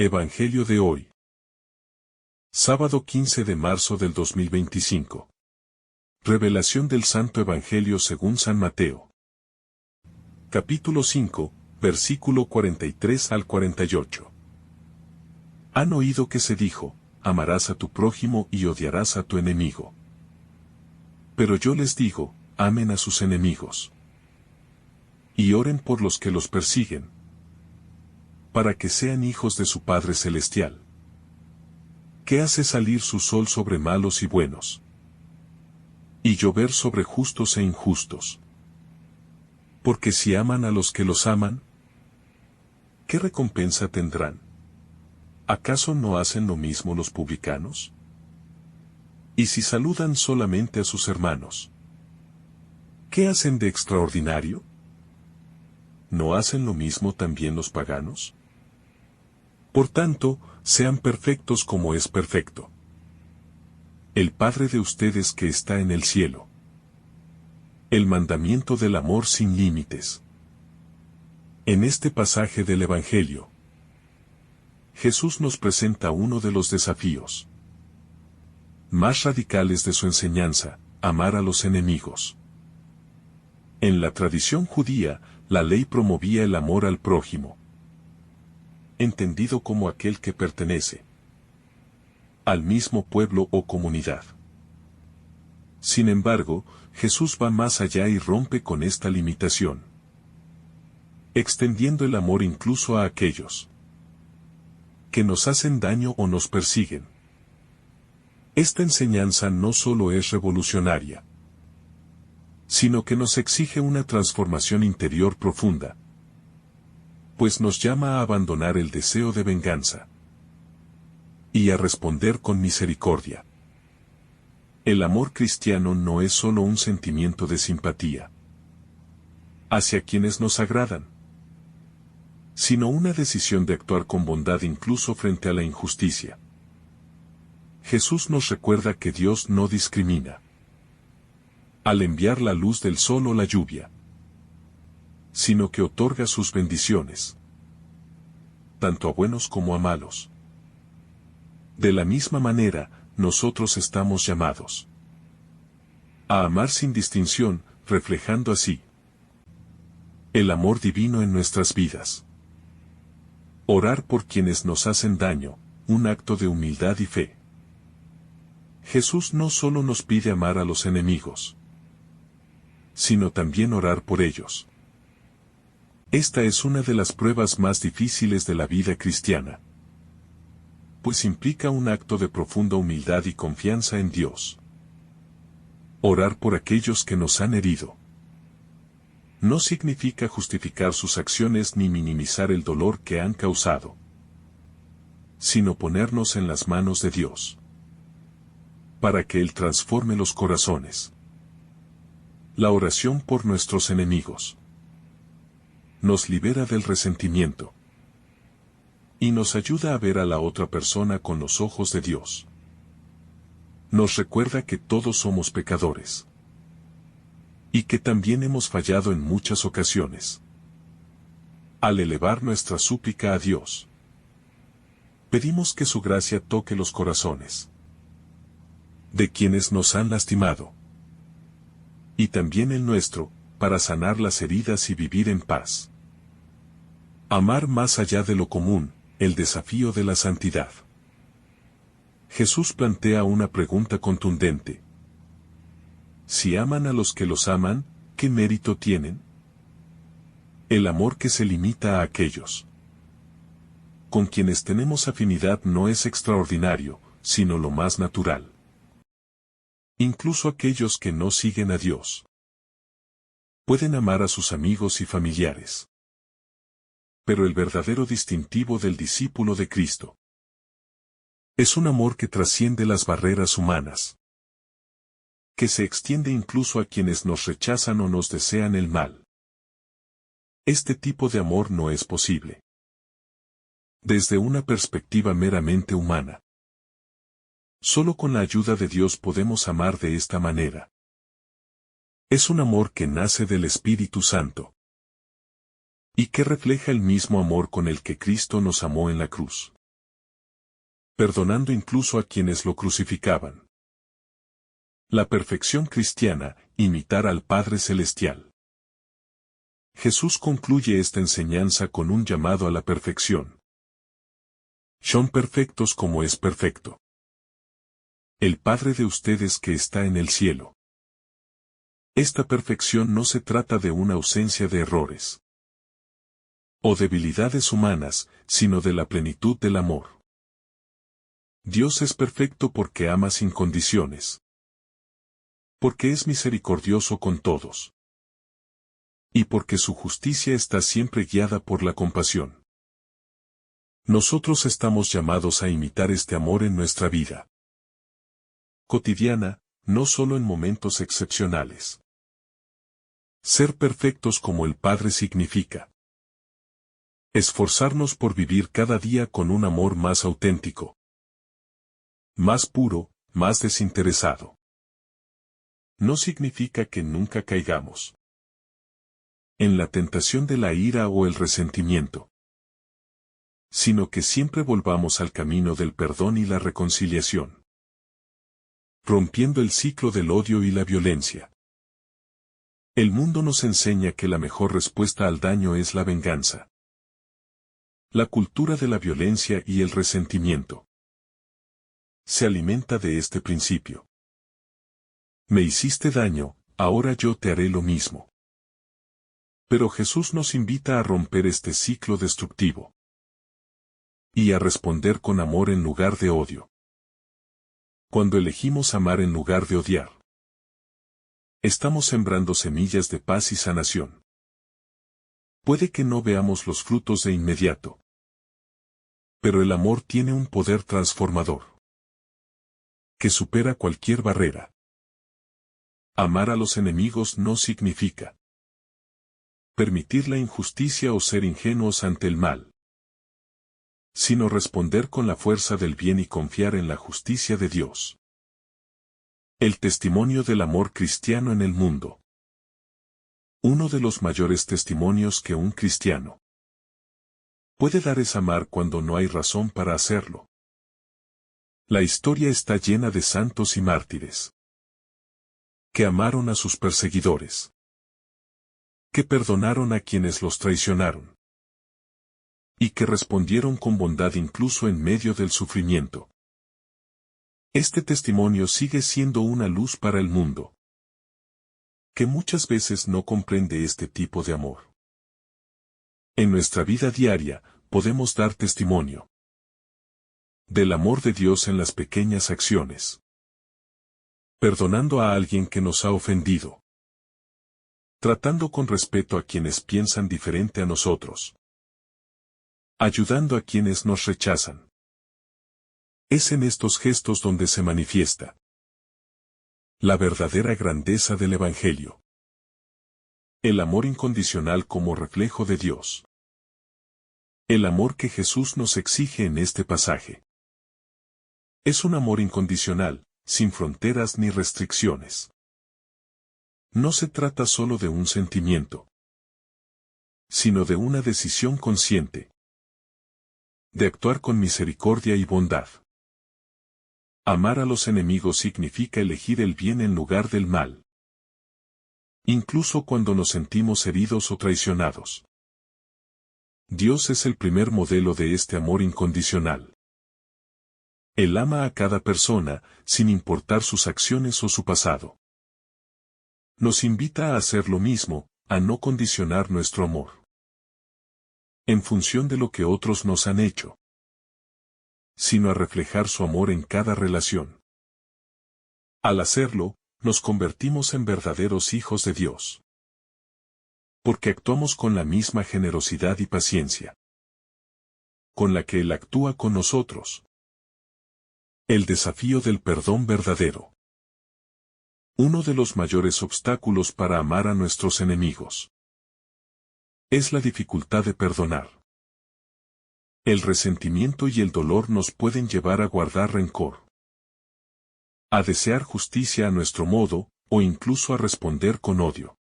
Evangelio de hoy. Sábado 15 de marzo del 2025. Revelación del Santo Evangelio según San Mateo. Capítulo 5, versículo 43 al 48. Han oído que se dijo, amarás a tu prójimo y odiarás a tu enemigo. Pero yo les digo, amen a sus enemigos. Y oren por los que los persiguen, para que sean hijos de su Padre Celestial, que hace salir su sol sobre malos y buenos, y llover sobre justos e injustos. Porque si aman a los que los aman, ¿qué recompensa tendrán? ¿Acaso no hacen lo mismo los publicanos? Y si saludan solamente a sus hermanos, ¿qué hacen de extraordinario? ¿No hacen lo mismo también los paganos? Por tanto, sean perfectos como es perfecto el Padre de ustedes que está en el cielo. El mandamiento del amor sin límites. En este pasaje del Evangelio, Jesús nos presenta uno de los desafíos más radicales de su enseñanza: amar a los enemigos. En la tradición judía, la ley promovía el amor al prójimo, entendido como aquel que pertenece al mismo pueblo o comunidad. Sin embargo, Jesús va más allá y rompe con esta limitación, extendiendo el amor incluso a aquellos que nos hacen daño o nos persiguen. Esta enseñanza no solo es revolucionaria, sino que nos exige una transformación interior profunda, pues nos llama a abandonar el deseo de venganza y a responder con misericordia. El amor cristiano no es solo un sentimiento de simpatía hacia quienes nos agradan, sino una decisión de actuar con bondad incluso frente a la injusticia. Jesús nos recuerda que Dios no discrimina al enviar la luz del sol o la lluvia, sino que otorga sus bendiciones, tanto a buenos como a malos. De la misma manera, nosotros estamos llamados a amar sin distinción, reflejando así el amor divino en nuestras vidas. Orar por quienes nos hacen daño, un acto de humildad y fe. Jesús no solo nos pide amar a los enemigos, sino también orar por ellos. Esta es una de las pruebas más difíciles de la vida cristiana, pues implica un acto de profunda humildad y confianza en Dios. Orar por aquellos que nos han herido no significa justificar sus acciones ni minimizar el dolor que han causado, sino ponernos en las manos de Dios, para que Él transforme los corazones. La oración por nuestros enemigos nos libera del resentimiento y nos ayuda a ver a la otra persona con los ojos de Dios. Nos recuerda que todos somos pecadores y que también hemos fallado en muchas ocasiones. Al elevar nuestra súplica a Dios, pedimos que su gracia toque los corazones de quienes nos han lastimado, y también el nuestro, para sanar las heridas y vivir en paz. Amar más allá de lo común, el desafío de la santidad. Jesús plantea una pregunta contundente. Si aman a los que los aman, ¿qué mérito tienen? El amor que se limita a aquellos con quienes tenemos afinidad no es extraordinario, sino lo más natural. Incluso aquellos que no siguen a Dios pueden amar a sus amigos y familiares. Pero el verdadero distintivo del discípulo de Cristo es un amor que trasciende las barreras humanas, que se extiende incluso a quienes nos rechazan o nos desean el mal. Este tipo de amor no es posible desde una perspectiva meramente humana. Solo con la ayuda de Dios podemos amar de esta manera. Es un amor que nace del Espíritu Santo y que refleja el mismo amor con el que Cristo nos amó en la cruz. perdonando incluso a quienes lo crucificaban. La perfección cristiana, imitar al Padre Celestial. Jesús concluye esta enseñanza con un llamado a la perfección. Son perfectos como es perfecto el Padre de ustedes que está en el cielo. Esta perfección no se trata de una ausencia de errores o debilidades humanas, sino de la plenitud del amor. Dios es perfecto porque ama sin condiciones, porque es misericordioso con todos, y porque su justicia está siempre guiada por la compasión. Nosotros estamos llamados a imitar este amor en nuestra vida cotidiana, no solo en momentos excepcionales. Ser perfectos como el Padre significa esforzarnos por vivir cada día con un amor más auténtico, más puro, más desinteresado. No significa que nunca caigamos en la tentación de la ira o el resentimiento, sino que siempre volvamos al camino del perdón y la reconciliación, rompiendo el ciclo del odio y la violencia. El mundo nos enseña que la mejor respuesta al daño es la venganza. La cultura de la violencia y el resentimiento se alimenta de este principio. Me hiciste daño, ahora yo te haré lo mismo. Pero Jesús nos invita a romper este ciclo destructivo y a responder con amor en lugar de odio. Cuando elegimos amar en lugar de odiar, estamos sembrando semillas de paz y sanación. Puede que no veamos los frutos de inmediato, pero el amor tiene un poder transformador que supera cualquier barrera. Amar a los enemigos no significa permitir la injusticia o ser ingenuos ante el mal, sino responder con la fuerza del bien y confiar en la justicia de Dios. El testimonio del amor cristiano en el mundo. Uno de los mayores testimonios que un cristiano puede dar es amar cuando no hay razón para hacerlo. La historia está llena de santos y mártires que amaron a sus perseguidores, que perdonaron a quienes los traicionaron, y que respondieron con bondad incluso en medio del sufrimiento. Este testimonio sigue siendo una luz para el mundo, que muchas veces no comprende este tipo de amor. En nuestra vida diaria, podemos dar testimonio del amor de Dios en las pequeñas acciones, perdonando a alguien que nos ha ofendido, tratando con respeto a quienes piensan diferente a nosotros, ayudando a quienes nos rechazan. Es en estos gestos donde se manifiesta la verdadera grandeza del Evangelio. El amor incondicional como reflejo de Dios. El amor que Jesús nos exige en este pasaje es un amor incondicional, sin fronteras ni restricciones. No se trata solo de un sentimiento, sino de una decisión consciente de actuar con misericordia y bondad. Amar a los enemigos significa elegir el bien en lugar del mal, incluso cuando nos sentimos heridos o traicionados. Dios es el primer modelo de este amor incondicional. Él ama a cada persona, sin importar sus acciones o su pasado. Nos invita a hacer lo mismo, a no condicionar nuestro amor en función de lo que otros nos han hecho, sino a reflejar su amor en cada relación. Al hacerlo, nos convertimos en verdaderos hijos de Dios, porque actuamos con la misma generosidad y paciencia con la que Él actúa con nosotros. El desafío del perdón verdadero. Uno de los mayores obstáculos para amar a nuestros enemigos es la dificultad de perdonar. El resentimiento y el dolor nos pueden llevar a guardar rencor, a desear justicia a nuestro modo, o incluso a responder con odio.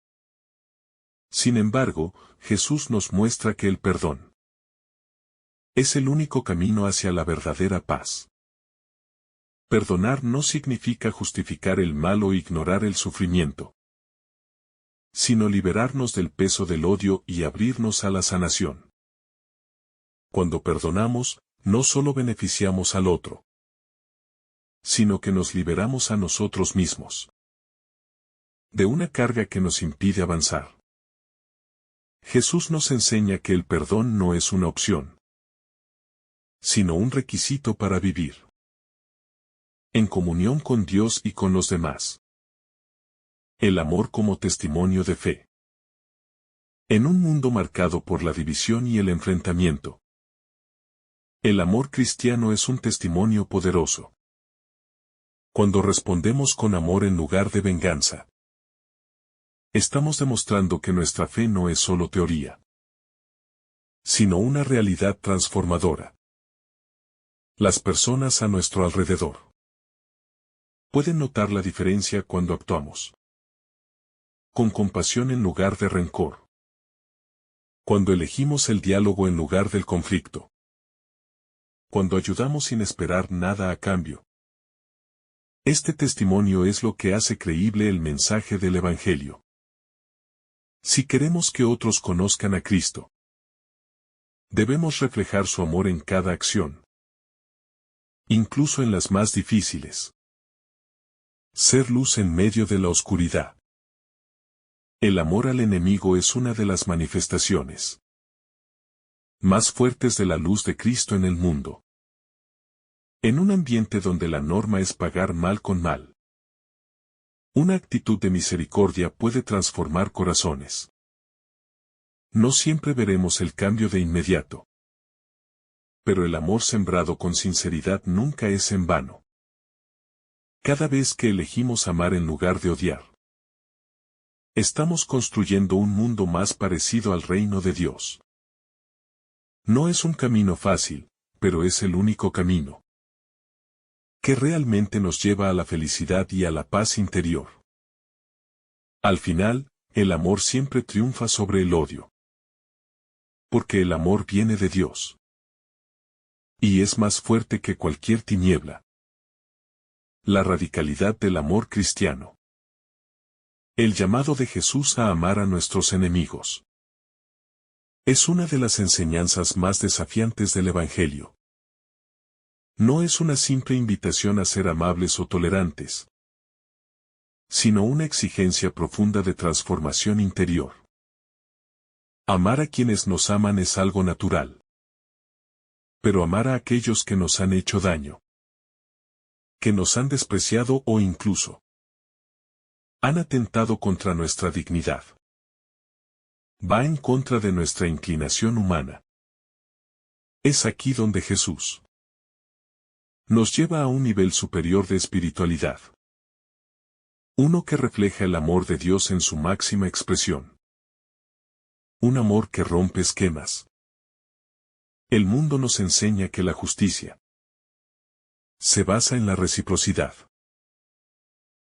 Sin embargo, Jesús nos muestra que el perdón es el único camino hacia la verdadera paz. Perdonar no significa justificar el mal o ignorar el sufrimiento, sino liberarnos del peso del odio y abrirnos a la sanación. Cuando perdonamos, no solo beneficiamos al otro, sino que nos liberamos a nosotros mismos de una carga que nos impide avanzar. Jesús nos enseña que el perdón no es una opción, sino un requisito para vivir en comunión con Dios y con los demás. El amor como testimonio de fe. En un mundo marcado por la división y el enfrentamiento, el amor cristiano es un testimonio poderoso. Cuando respondemos con amor en lugar de venganza, estamos demostrando que nuestra fe no es solo teoría, sino una realidad transformadora. Las personas a nuestro alrededor pueden notar la diferencia cuando actuamos con compasión en lugar de rencor, cuando elegimos el diálogo en lugar del conflicto, cuando ayudamos sin esperar nada a cambio. Este testimonio es lo que hace creíble el mensaje del Evangelio. Si queremos que otros conozcan a Cristo, debemos reflejar su amor en cada acción, incluso en las más difíciles. Ser luz en medio de la oscuridad. El amor al enemigo es una de las manifestaciones más fuertes de la luz de Cristo en el mundo. En un ambiente donde la norma es pagar mal con mal, una actitud de misericordia puede transformar corazones. No siempre veremos el cambio de inmediato, pero el amor sembrado con sinceridad nunca es en vano. Cada vez que elegimos amar en lugar de odiar, estamos construyendo un mundo más parecido al reino de Dios. No es un camino fácil, pero es el único camino que realmente nos lleva a la felicidad y a la paz interior. Al final, el amor siempre triunfa sobre el odio, porque el amor viene de Dios y es más fuerte que cualquier tiniebla. La radicalidad del amor cristiano. El llamado de Jesús a amar a nuestros enemigos es una de las enseñanzas más desafiantes del Evangelio. No es una simple invitación a ser amables o tolerantes, sino una exigencia profunda de transformación interior. Amar a quienes nos aman es algo natural, pero amar a aquellos que nos han hecho daño, que nos han despreciado o incluso han atentado contra nuestra dignidad, va en contra de nuestra inclinación humana. Es aquí donde Jesús nos lleva a un nivel superior de espiritualidad. Uno que refleja el amor de Dios en su máxima expresión. Un amor que rompe esquemas. El mundo nos enseña que la justicia se basa en la reciprocidad.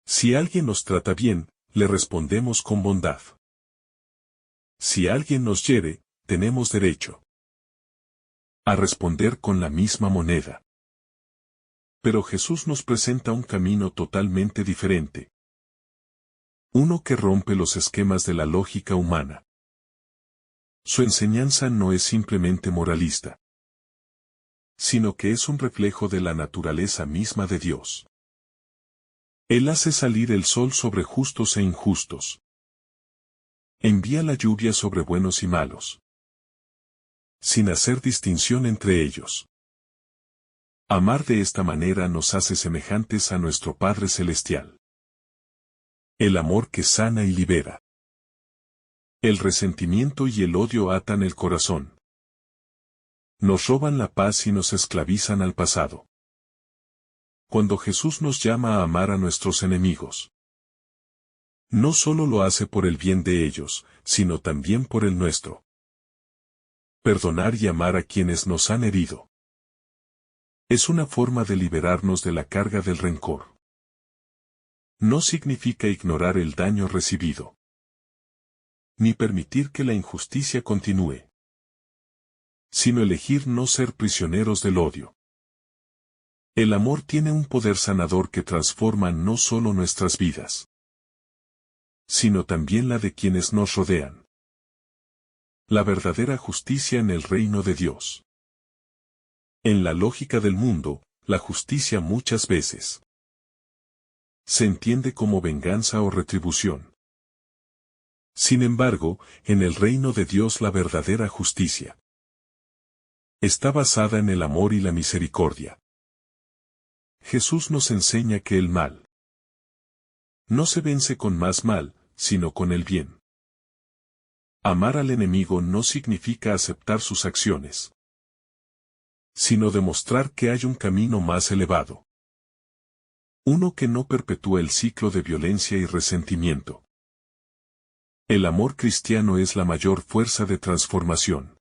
Si alguien nos trata bien, le respondemos con bondad. Si alguien nos hiere, tenemos derecho a responder con la misma moneda. Pero Jesús nos presenta un camino totalmente diferente. Uno que rompe los esquemas de la lógica humana. Su enseñanza no es simplemente moralista, sino que es un reflejo de la naturaleza misma de Dios. Él hace salir el sol sobre justos e injustos. Envía la lluvia sobre buenos y malos, sin hacer distinción entre ellos. Amar de esta manera nos hace semejantes a nuestro Padre Celestial. El amor que sana y libera. El resentimiento y el odio atan el corazón. Nos roban la paz y nos esclavizan al pasado. Cuando Jesús nos llama a amar a nuestros enemigos, no solo lo hace por el bien de ellos, sino también por el nuestro. Perdonar y amar a quienes nos han herido es una forma de liberarnos de la carga del rencor. No significa ignorar el daño recibido, ni permitir que la injusticia continúe, sino elegir no ser prisioneros del odio. El amor tiene un poder sanador que transforma no solo nuestras vidas, sino también la de quienes nos rodean. La verdadera justicia en el reino de Dios. En la lógica del mundo, la justicia muchas veces se entiende como venganza o retribución. Sin embargo, en el reino de Dios la verdadera justicia está basada en el amor y la misericordia. Jesús nos enseña que el mal no se vence con más mal, sino con el bien. Amar al enemigo no significa aceptar sus acciones, sino demostrar que hay un camino más elevado. Uno que no perpetúa el ciclo de violencia y resentimiento. El amor cristiano es la mayor fuerza de transformación.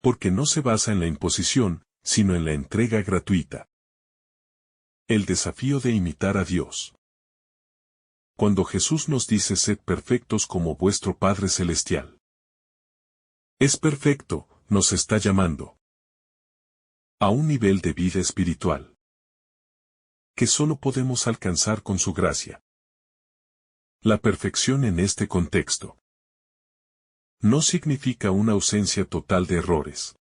Porque no se basa en la imposición, sino en la entrega gratuita. El desafío de imitar a Dios. Cuando Jesús nos dice sed perfectos como vuestro Padre Celestial es perfecto, nos está llamando a un nivel de vida espiritual que solo podemos alcanzar con su gracia. La perfección en este contexto no significa una ausencia total de errores,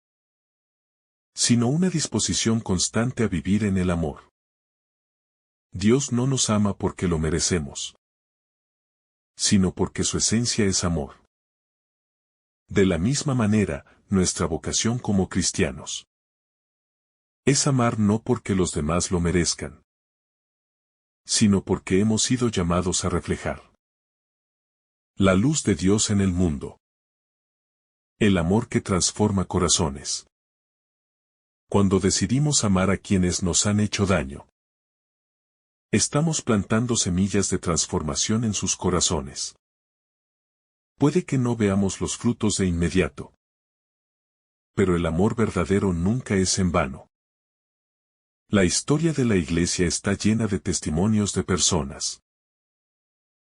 sino una disposición constante a vivir en el amor. Dios no nos ama porque lo merecemos, sino porque su esencia es amor. De la misma manera, nuestra vocación como cristianos es amar no porque los demás lo merezcan, sino porque hemos sido llamados a reflejar la luz de Dios en el mundo. El amor que transforma corazones. Cuando decidimos amar a quienes nos han hecho daño, estamos plantando semillas de transformación en sus corazones. Puede que no veamos los frutos de inmediato, pero el amor verdadero nunca es en vano. La historia de la Iglesia está llena de testimonios de personas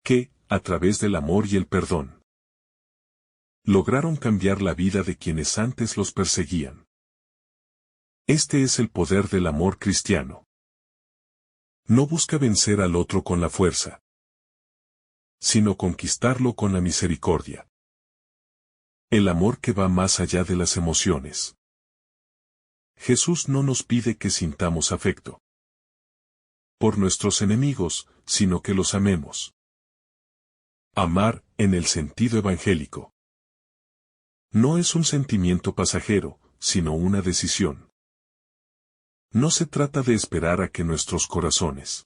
que, a través del amor y el perdón, lograron cambiar la vida de quienes antes los perseguían. Este es el poder del amor cristiano. No busca vencer al otro con la fuerza, sino conquistarlo con la misericordia. El amor que va más allá de las emociones. Jesús no nos pide que sintamos afecto por nuestros enemigos, sino que los amemos. Amar, en el sentido evangélico, no es un sentimiento pasajero, sino una decisión. No se trata de esperar a que nuestros corazones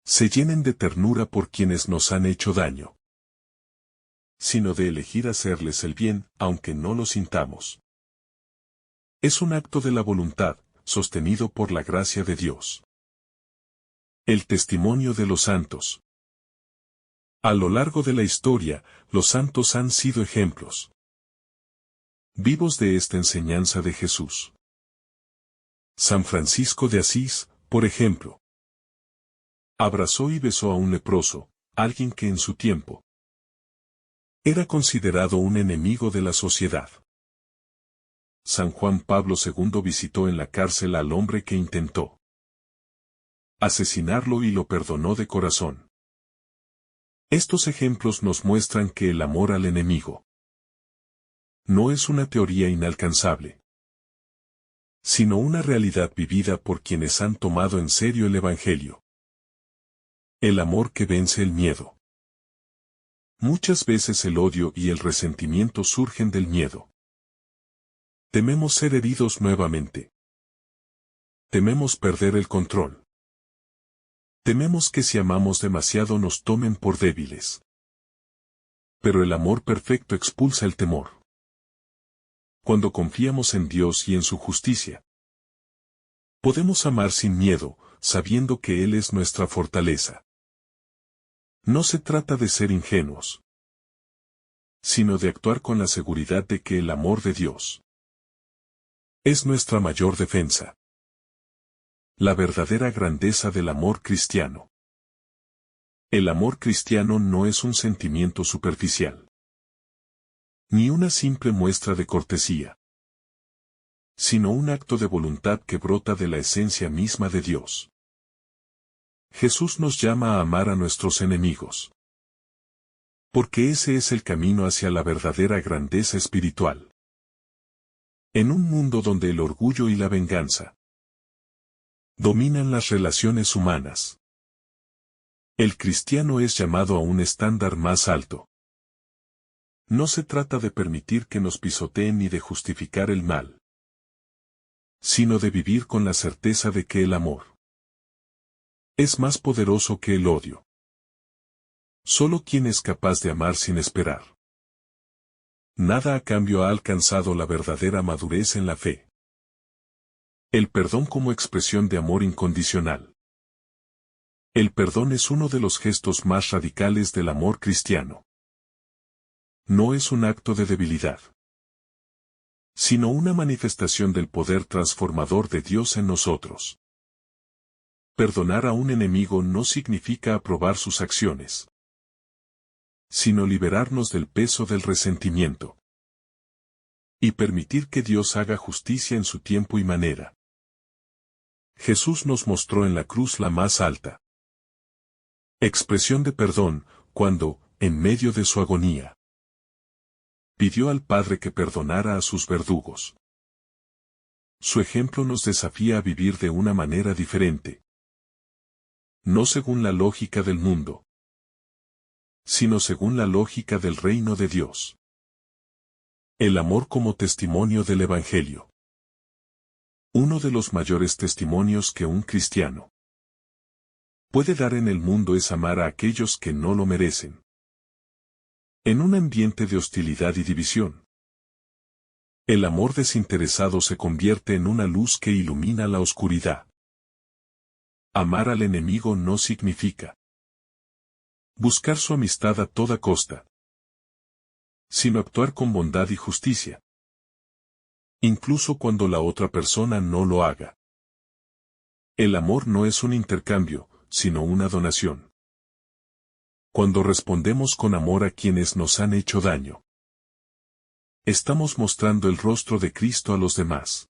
se llenen de ternura por quienes nos han hecho daño, sino de elegir hacerles el bien, aunque no lo sintamos. Es un acto de la voluntad, sostenido por la gracia de Dios. El testimonio de los santos. A lo largo de la historia, los santos han sido ejemplos vivos de esta enseñanza de Jesús. San Francisco de Asís, por ejemplo, abrazó y besó a un leproso, alguien que en su tiempo era considerado un enemigo de la sociedad. San Juan Pablo II visitó en la cárcel al hombre que intentó asesinarlo y lo perdonó de corazón. Estos ejemplos nos muestran que el amor al enemigo no es una teoría inalcanzable, sino una realidad vivida por quienes han tomado en serio el Evangelio. El amor que vence el miedo. Muchas veces el odio y el resentimiento surgen del miedo. Tememos ser heridos nuevamente. Tememos perder el control. Tememos que si amamos demasiado nos tomen por débiles. Pero el amor perfecto expulsa el temor. Cuando confiamos en Dios y en su justicia, podemos amar sin miedo, sabiendo que Él es nuestra fortaleza. No se trata de ser ingenuos, sino de actuar con la seguridad de que el amor de Dios es nuestra mayor defensa. La verdadera grandeza del amor cristiano. El amor cristiano no es un sentimiento superficial, ni una simple muestra de cortesía. sino un acto de voluntad que brota de la esencia misma de Dios. Jesús nos llama a amar a nuestros enemigos. Porque ese es el camino hacia la verdadera grandeza espiritual. En un mundo donde el orgullo y la venganza dominan las relaciones humanas, el cristiano es llamado a un estándar más alto. No se trata de permitir que nos pisoteen ni de justificar el mal, sino de vivir con la certeza de que el amor es más poderoso que el odio. Solo quien es capaz de amar sin esperar nada a cambio ha alcanzado la verdadera madurez en la fe. El perdón como expresión de amor incondicional. El perdón es uno de los gestos más radicales del amor cristiano. No es un acto de debilidad, sino una manifestación del poder transformador de Dios en nosotros. Perdonar a un enemigo no significa aprobar sus acciones, sino liberarnos del peso del resentimiento y permitir que Dios haga justicia en su tiempo y manera. Jesús nos mostró en la cruz la más alta expresión de perdón, cuando, en medio de su agonía, pidió al Padre que perdonara a sus verdugos. Su ejemplo nos desafía a vivir de una manera diferente, no según la lógica del mundo, sino según la lógica del reino de Dios. El amor como testimonio del Evangelio. Uno de los mayores testimonios que un cristiano puede dar en el mundo es amar a aquellos que no lo merecen. En un ambiente de hostilidad y división, el amor desinteresado se convierte en una luz que ilumina la oscuridad. Amar al enemigo no significa buscar su amistad a toda costa, sino actuar con bondad y justicia, incluso cuando la otra persona no lo haga. El amor no es un intercambio, sino una donación. Cuando respondemos con amor a quienes nos han hecho daño, estamos mostrando el rostro de Cristo a los demás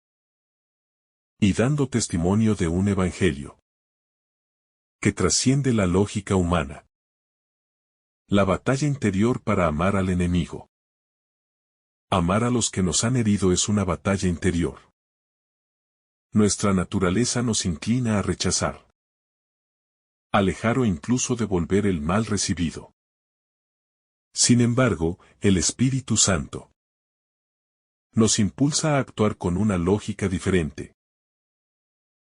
y dando testimonio de un evangelio que trasciende la lógica humana. La batalla interior para amar al enemigo. Amar a los que nos han herido es una batalla interior. Nuestra naturaleza nos inclina a rechazar, alejar o incluso devolver el mal recibido. Sin embargo, el Espíritu Santo nos impulsa a actuar con una lógica diferente.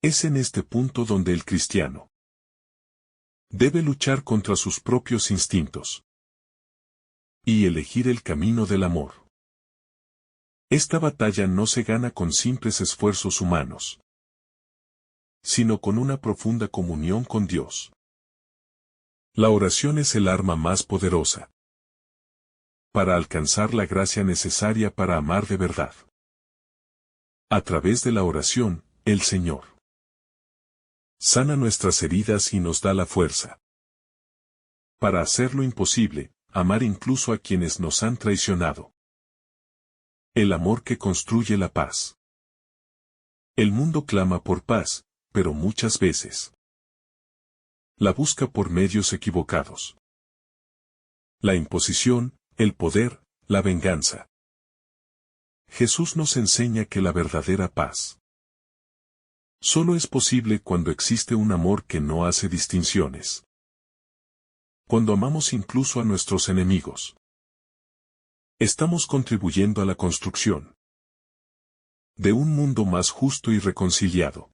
Es en este punto donde el cristiano debe luchar contra sus propios instintos y elegir el camino del amor. Esta batalla no se gana con simples esfuerzos humanos, sino con una profunda comunión con Dios. La oración es el arma más poderosa para alcanzar la gracia necesaria para amar de verdad. A través de la oración, el Señor sana nuestras heridas y nos da la fuerza para hacer lo imposible, amar incluso a quienes nos han traicionado. El amor que construye la paz. El mundo clama por paz, pero muchas veces la busca por medios equivocados. La imposición, el poder, la venganza. Jesús nos enseña que la verdadera paz solo es posible cuando existe un amor que no hace distinciones. Cuando amamos incluso a nuestros enemigos, estamos contribuyendo a la construcción de un mundo más justo y reconciliado.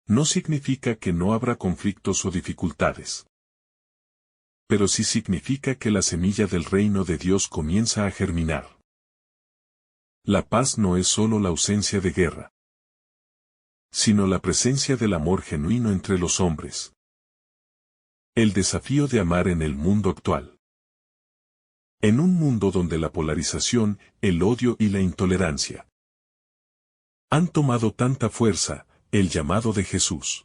No significa que no habrá conflictos o dificultades, pero sí significa que la semilla del reino de Dios comienza a germinar. La paz no es solo la ausencia de guerra, sino la presencia del amor genuino entre los hombres. El desafío de amar en el mundo actual. En un mundo donde la polarización, el odio y la intolerancia han tomado tanta fuerza, el llamado de Jesús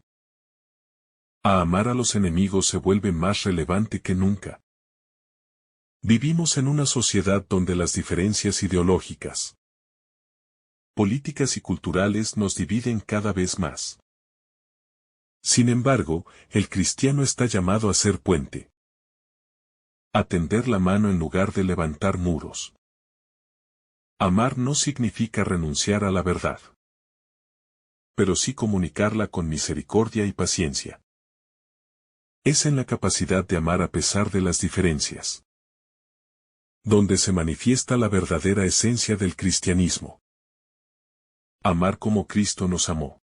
a amar a los enemigos se vuelve más relevante que nunca. Vivimos en una sociedad donde las diferencias ideológicas políticas y culturales nos dividen cada vez más. Sin embargo, el cristiano está llamado a ser puente. A tender la mano en lugar de levantar muros. Amar no significa renunciar a la verdad, pero sí comunicarla con misericordia y paciencia. Es en la capacidad de amar a pesar de las diferencias, donde se manifiesta la verdadera esencia del cristianismo. Amar como Cristo nos amó.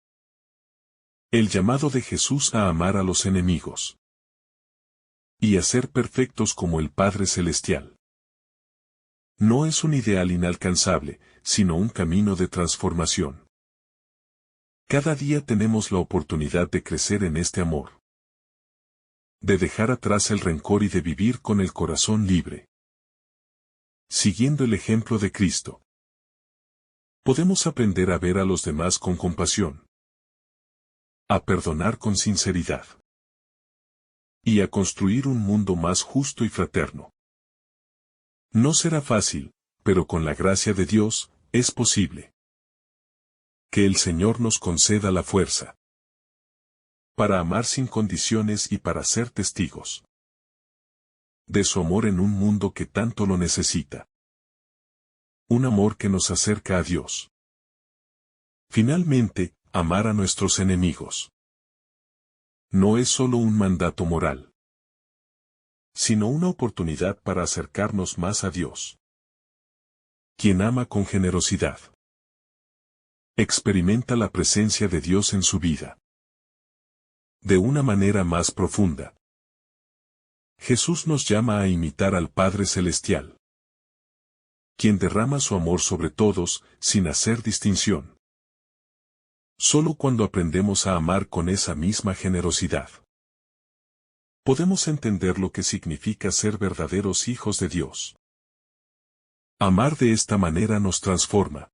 El llamado de Jesús a amar a los enemigos. Y a ser perfectos como el Padre Celestial. No es un ideal inalcanzable, sino un camino de transformación. Cada día tenemos la oportunidad de crecer en este amor. De dejar atrás el rencor y de vivir con el corazón libre. Siguiendo el ejemplo de Cristo. Podemos aprender a ver a los demás con compasión. A perdonar con sinceridad. Y a construir un mundo más justo y fraterno. No será fácil, pero con la gracia de Dios, es posible. Que el Señor nos conceda la fuerza. Para amar sin condiciones y para ser testigos. De su amor en un mundo que tanto lo necesita. Un amor que nos acerca a Dios. Finalmente, amar a nuestros enemigos. No es solo un mandato moral, sino una oportunidad para acercarnos más a Dios. Quien ama con generosidad, experimenta la presencia de Dios en su vida. De una manera más profunda. Jesús nos llama a imitar al Padre Celestial, quien derrama su amor sobre todos, sin hacer distinción. Solo cuando aprendemos a amar con esa misma generosidad, podemos entender lo que significa ser verdaderos hijos de Dios. Amar de esta manera nos transforma,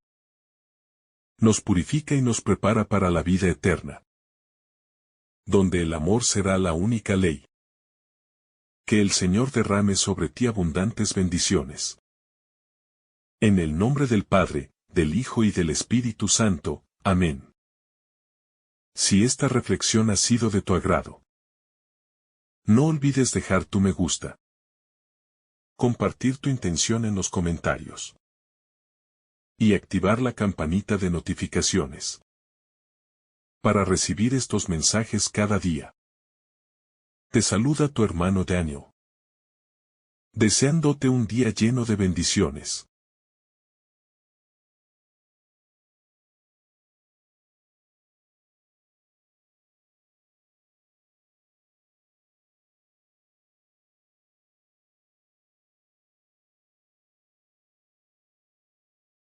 nos purifica y nos prepara para la vida eterna, donde el amor será la única ley. Que el Señor derrame sobre ti abundantes bendiciones. En el nombre del Padre, del Hijo y del Espíritu Santo. Amén. Si esta reflexión ha sido de tu agrado, no olvides dejar tu me gusta. Compartir tu intención en los comentarios. Y activar la campanita de notificaciones. Para recibir estos mensajes cada día. Te saluda tu hermano Daniel. Deseándote un día lleno de bendiciones.